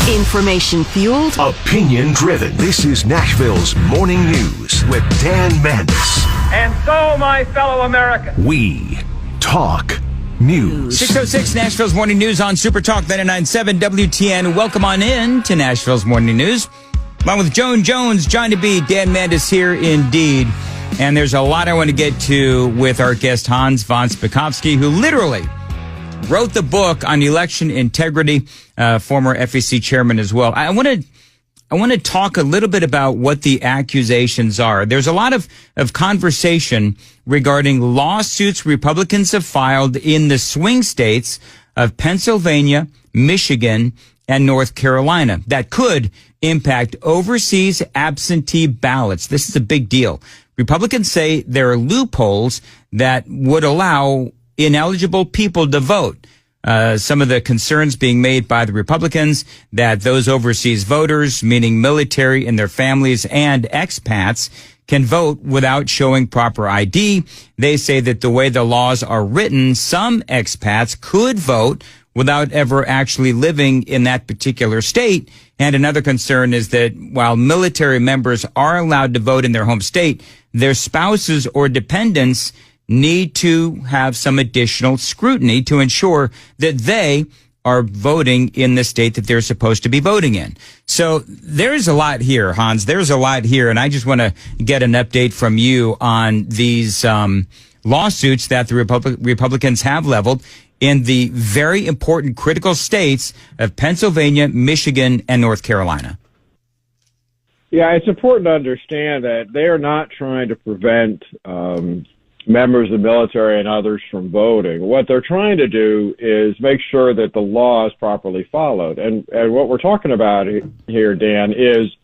Information fueled, opinion driven. This is Nashville's Morning News with Dan Mandis. And so, my fellow Americans, we talk news. 6:06 Nashville's Morning News on Super Talk 99.7 WTN. Welcome on in to Nashville's Morning News. Along with Joan Jones, Johnny B, Dan Mandis here indeed. And there's a lot I want to get to with our guest Hans von Spakovsky, who literally wrote the book on election integrity, former FEC chairman as well. I want to talk a little bit about what the accusations are. There's a lot of conversation regarding lawsuits Republicans have filed in the swing states of Pennsylvania, Michigan, and North Carolina that could impact overseas absentee ballots. This is a big deal. Republicans say there are loopholes that would allow ineligible people to vote. Some of the concerns being made by the Republicans that those overseas voters, meaning military and their families and expats, can vote without showing proper ID. They say that the way the laws are written, some expats could vote without ever actually living in that particular state. And another concern is that while military members are allowed to vote in their home state, their spouses or dependents need to have some additional scrutiny to ensure that they are voting in the state that they're supposed to be voting in. So there's a lot here, Hans. There's a lot here, and I just want to get an update from you on these lawsuits that the Republicans have leveled in the very important critical states of Pennsylvania, Michigan, and North Carolina. Yeah, it's important to understand that they are not trying to prevent members of the military and others from voting. What they're trying to do is make sure that the law is properly followed. And what we're talking about here, Dan, is,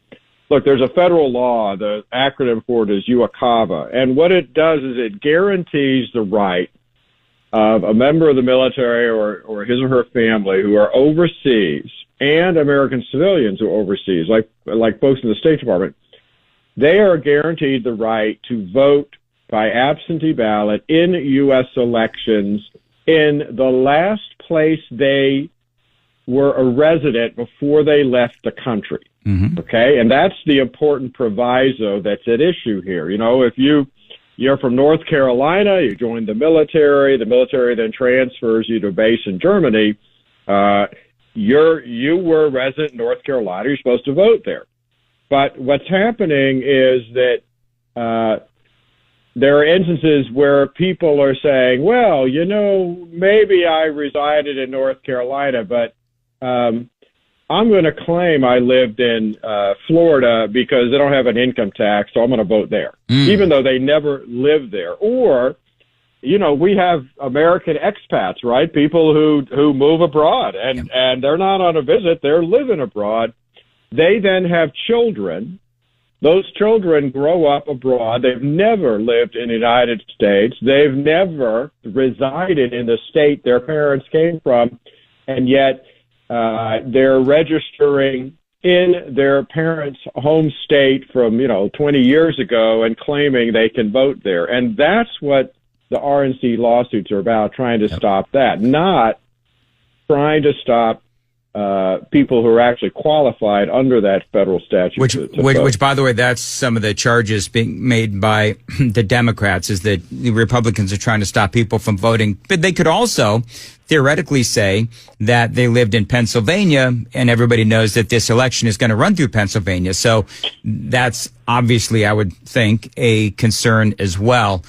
look, there's a federal law. The acronym for it is UACAVA. And what it does is it guarantees the right of a member of the military or his or her family who are overseas and American civilians who are overseas, like folks in the State Department. They are guaranteed the right to vote by absentee ballot in U.S. elections in the last place they were a resident before they left the country. Mm-hmm. Okay? And that's the important proviso that's at issue here. You know, if you're from North Carolina, you join the military then transfers you to a base in Germany, you were a resident in North Carolina, you're supposed to vote there. But what's happening is that there are instances where people are saying, well, you know, maybe I resided in North Carolina, but I'm going to claim I lived in Florida because they don't have an income tax, so I'm going to vote there, even though they never lived there. Or, you know, we have American expats, right? People who move abroad, and they're not on a visit, they're living abroad. They then have children. Those children grow up abroad. They've never lived in the United States. They've never resided in the state their parents came from, and yet they're registering in their parents' home state from, 20 years ago and claiming they can vote there. And that's what the RNC lawsuits are about, trying to stop that, not trying to stop people who are actually qualified under that federal statute. Which, by the way, that's some of the charges being made by the Democrats, is that the Republicans are trying to stop people from voting. But they could also theoretically say that they lived in Pennsylvania, and everybody knows that this election is going to run through Pennsylvania. So that's obviously, I would think, a concern as well.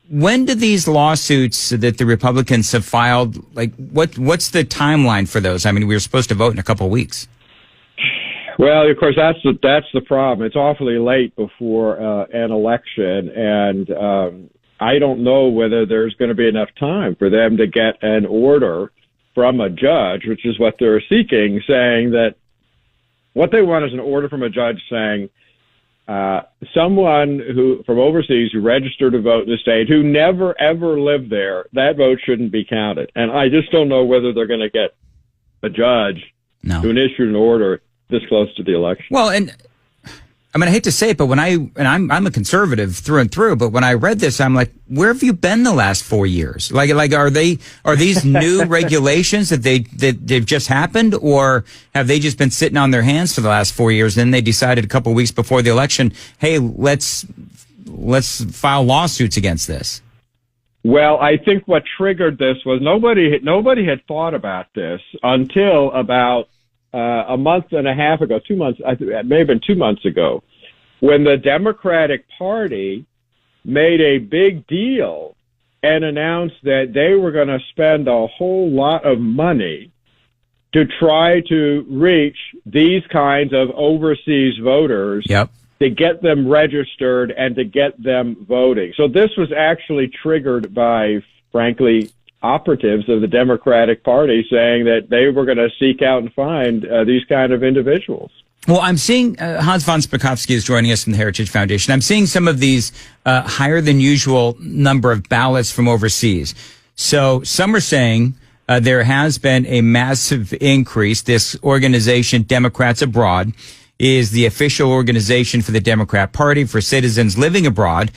When do these lawsuits that the Republicans have filed, what's the timeline for those? I mean, we were supposed to vote in a couple of weeks. Well, of course, that's the problem. It's awfully late before an election, and I don't know whether there's going to be enough time for them to get an order from a judge, which is what they're seeking, saying that what they want is an order from a judge saying, someone who from overseas who registered to vote in the state who never ever lived there, that vote shouldn't be counted. And I just don't know whether they're going to get a judge who issued an order this close to the election. Well, and I mean, I hate to say it, but I'm a conservative through and through, but when I read this, I'm like, where have you been the last 4 years? Like, are these new regulations that they've just happened, or have they just been sitting on their hands for the last 4 years? And then they decided a couple of weeks before the election, hey, let's file lawsuits against this. Well, I think what triggered this was nobody had thought about this until about a month and a half ago, 2 months, it may have been 2 months ago, when the Democratic Party made a big deal and announced that they were going to spend a whole lot of money to try to reach these kinds of overseas voters. Yep. To get them registered and to get them voting. So this was actually triggered by, frankly, operatives of the Democratic Party saying that they were going to seek out and find these kind of individuals. Well, I'm seeing Hans von Spakovsky is joining us from the Heritage Foundation. I'm seeing some of these higher than usual number of ballots from overseas. So some are saying there has been a massive increase. This organization, Democrats Abroad, is the official organization for the Democrat Party for citizens living abroad.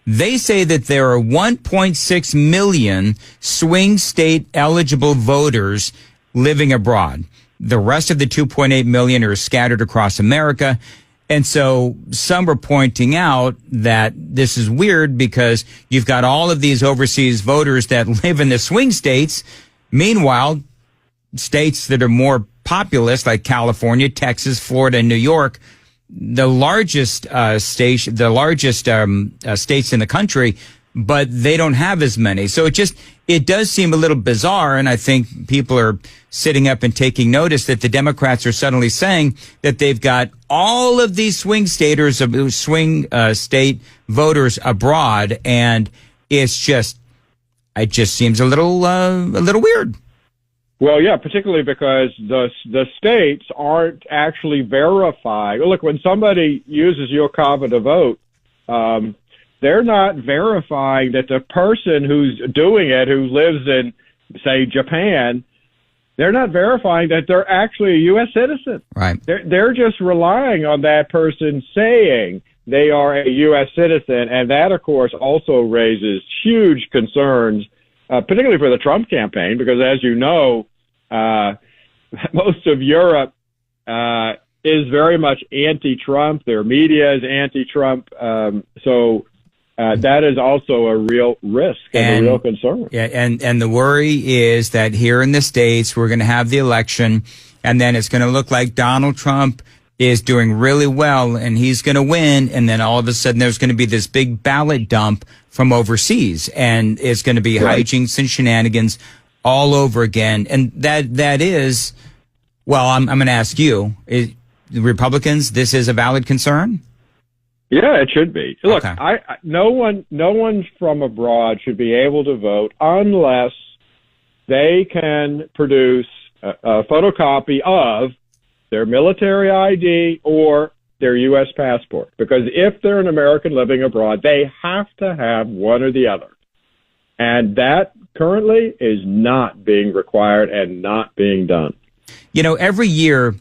They say that there are 1.6 million swing state eligible voters living abroad. The rest of the 2.8 million are scattered across America. And so some are pointing out that this is weird because you've got all of these overseas voters that live in the swing states. Meanwhile, states that are more populous, like California, Texas, Florida, and New York, the largest states in the country, but they don't have as many. So it does seem a little bizarre, and I think people are sitting up and taking notice that the Democrats are suddenly saying that they've got all of these swing state voters abroad, and it just seems a little weird. Well, yeah, particularly because the states aren't actually verified. Look, when somebody uses your cover to vote, they're not verifying that the person who's doing it, who lives in, say, Japan, they're not verifying that they're actually a U.S. citizen. Right. They're just relying on that person saying they are a U.S. citizen, and that, of course, also raises huge concerns, particularly for the Trump campaign, because as you know, most of Europe is very much anti-Trump. Their media is anti-Trump. So that is also a real risk and a real concern. Yeah, and the worry is that here in the States, we're going to have the election, and then it's going to look like Donald Trump is doing really well, and he's going to win, and then all of a sudden there's going to be this big ballot dump from overseas, and it's going to be hijinks and shenanigans all over again. And that is, well, I'm going to ask you, the Republicans, this is a valid concern? Yeah, it should be. Look, okay. No one from abroad should be able to vote unless they can produce a photocopy of their military ID or their U.S. passport. Because if they're an American living abroad, they have to have one or the other. And that currently is not being required and not being done. You know, every year,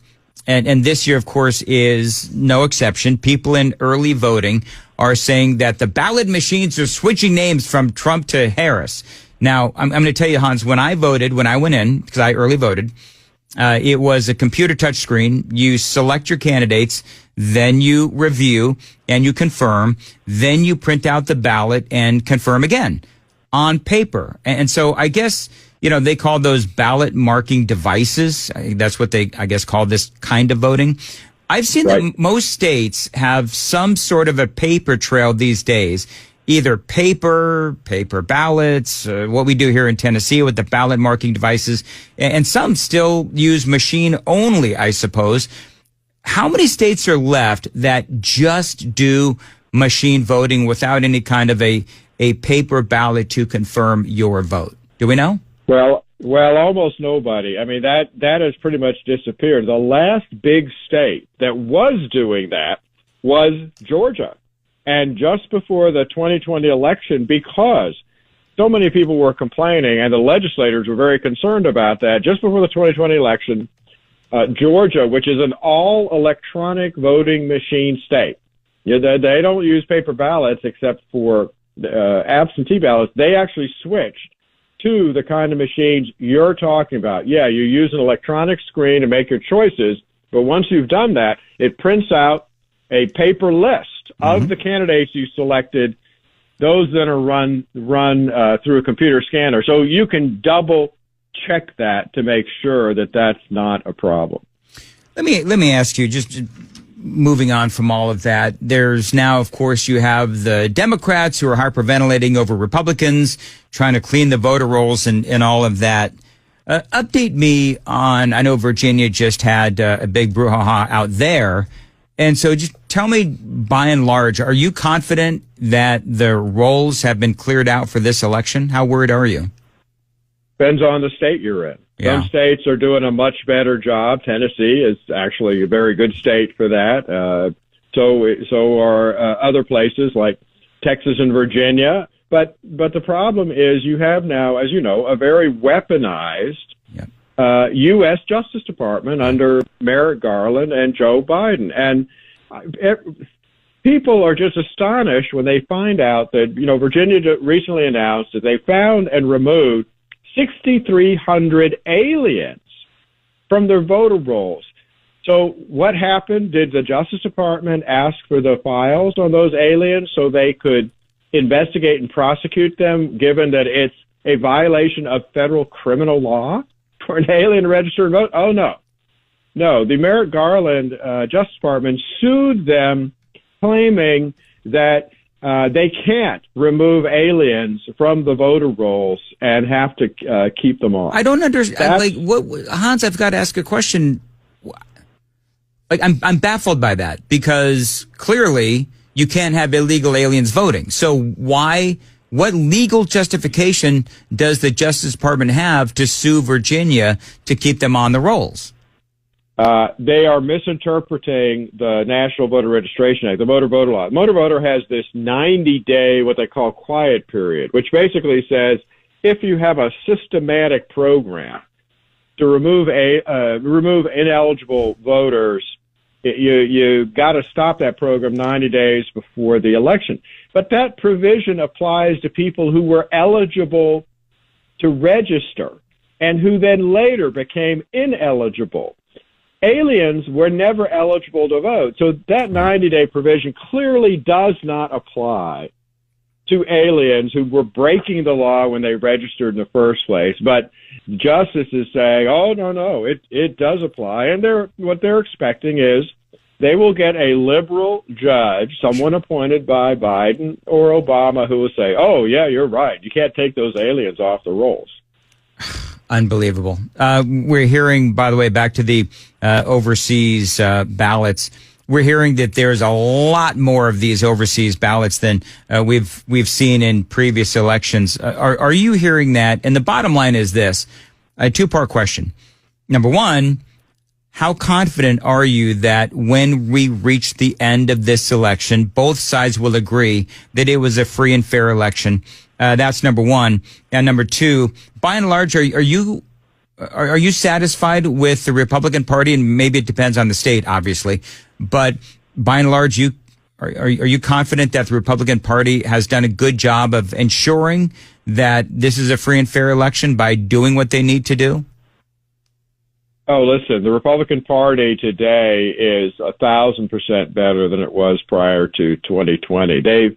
and this year, of course, is no exception, people in early voting are saying that the ballot machines are switching names from Trump to Harris. Now, I'm going to tell you, Hans, when I went in, because I early voted, it was a computer touch screen. You select your candidates, then you review and you confirm, then you print out the ballot and confirm again on paper. And so I guess, you know, they call those ballot marking devices. That's what they, I guess, call this kind of voting. I've seen that most states have some sort of a paper trail these days, either paper ballots, what we do here in Tennessee with the ballot marking devices, and some still use machine only, I suppose. How many states are left that just do machine voting without any kind of a paper ballot to confirm your vote? Do we know? Well, almost nobody. I mean, that has pretty much disappeared. The last big state that was doing that was Georgia. And just before the 2020 election, because so many people were complaining and the legislators were very concerned about that, just before the 2020 election, Georgia, which is an all-electronic voting machine state, They don't use paper ballots except for absentee ballots. They actually switched to the kind of machines you're talking about. Yeah, you use an electronic screen to make your choices, but once you've done that, it prints out a paper list of the candidates you selected. Those then are run through a computer scanner, so you can double check that to make sure that that's not a problem. Let me ask you, just moving on from all of that, there's now, of course, you have the Democrats who are hyperventilating over Republicans, trying to clean the voter rolls and all of that. Update me on, I know Virginia just had a big brouhaha out there. And so just tell me, by and large, are you confident that the rolls have been cleared out for this election? How worried are you? Depends on the state you're in. Yeah. Some states are doing a much better job. Tennessee is actually a very good state for that. So are other places like Texas and Virginia. But the problem is you have now, as you know, a very weaponized U.S. Justice Department under Merrick Garland and Joe Biden. And people are just astonished when they find out that, Virginia recently announced that they found and removed 6,300 aliens from their voter rolls. So what happened? Did the Justice Department ask for the files on those aliens so they could investigate and prosecute them, given that it's a violation of federal criminal law for an alien to register and vote? Oh, no. No, the Merrick Garland Justice Department sued them, claiming that they can't remove aliens from the voter rolls and have to keep them on. I don't understand. Hans, I've got to ask a question. I'm baffled by that, because clearly you can't have illegal aliens voting. So what legal justification does the Justice Department have to sue Virginia to keep them on the rolls? They are misinterpreting the National Voter Registration Act, the Motor Voter Law. Motor Voter has this 90-day, what they call quiet period, which basically says if you have a systematic program to remove ineligible voters, you got to stop that program 90 days before the election. But that provision applies to people who were eligible to register and who then later became ineligible. Aliens were never eligible to vote. So that 90-day provision clearly does not apply to aliens who were breaking the law when they registered in the first place. But Justice is saying, oh, no, it does apply. And what they're expecting is they will get a liberal judge, someone appointed by Biden or Obama, who will say, oh, yeah, you're right. You can't take those aliens off the rolls. Unbelievable. We're hearing, by the way, back to the overseas ballots. We're hearing that there's a lot more of these overseas ballots than we've seen in previous elections. Are you hearing that? And the bottom line is this: a two-part question. Number one, how confident are you that when we reach the end of this election, both sides will agree that it was a free and fair election? That's number one. And number two, by and large, are you satisfied with the Republican Party? And maybe it depends on the state, obviously, but by and large, are you confident that the Republican Party has done a good job of ensuring that this is a free and fair election by doing what they need to do? Oh, listen, the Republican Party today is 1,000% better than it was prior to 2020.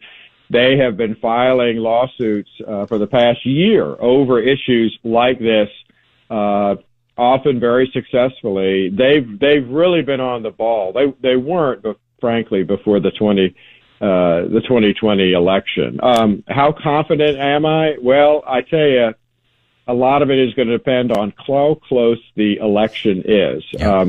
They have been filing lawsuits for the past year over issues like this, often very successfully. They've really been on the ball. They weren't, frankly, before the 2020 election. How confident am I? Well, I tell you, a lot of it is going to depend on how close the election is. Yeah.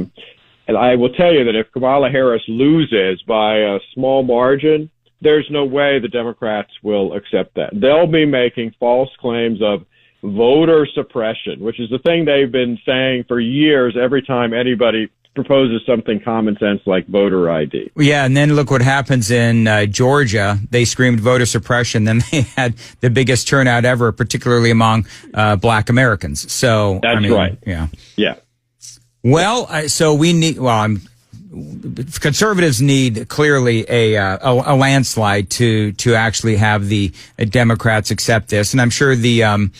And I will tell you that if Kamala Harris loses by a small margin, there's no way the Democrats will accept that. They'll be making false claims of voter suppression, which is the thing they've been saying for years every time anybody proposes something common sense like voter ID. Yeah, and then look what happens in Georgia. They screamed voter suppression, then they had the biggest turnout ever, particularly among Black Americans. So that's right. Yeah. Yeah. Well, so we need. Well, conservatives need clearly a landslide to actually have the Democrats accept this. And I'm sure the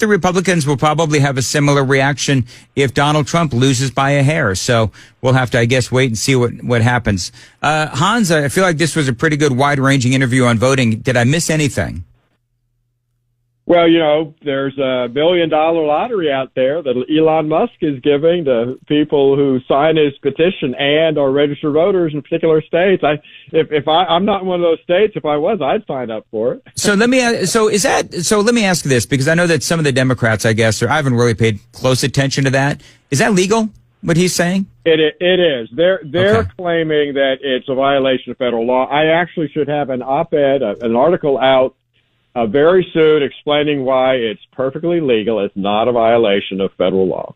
Republicans will probably have a similar reaction if Donald Trump loses by a hair. So we'll have to, I guess, wait and see what happens. Hans, I feel like this was a pretty good wide-ranging interview on voting. Did I miss anything? Well, there's a $1 billion lottery out there that Elon Musk is giving to people who sign his petition and are registered voters in particular states. I'm not in one of those states. If I was, I'd sign up for it. So let me ask this, because I know that some of the Democrats, I guess, I haven't really paid close attention to that. Is that legal, what he's saying? It is. They're claiming that it's a violation of federal law. I actually should have an op-ed, an article out very soon explaining why it's perfectly legal. It's not a violation of federal law.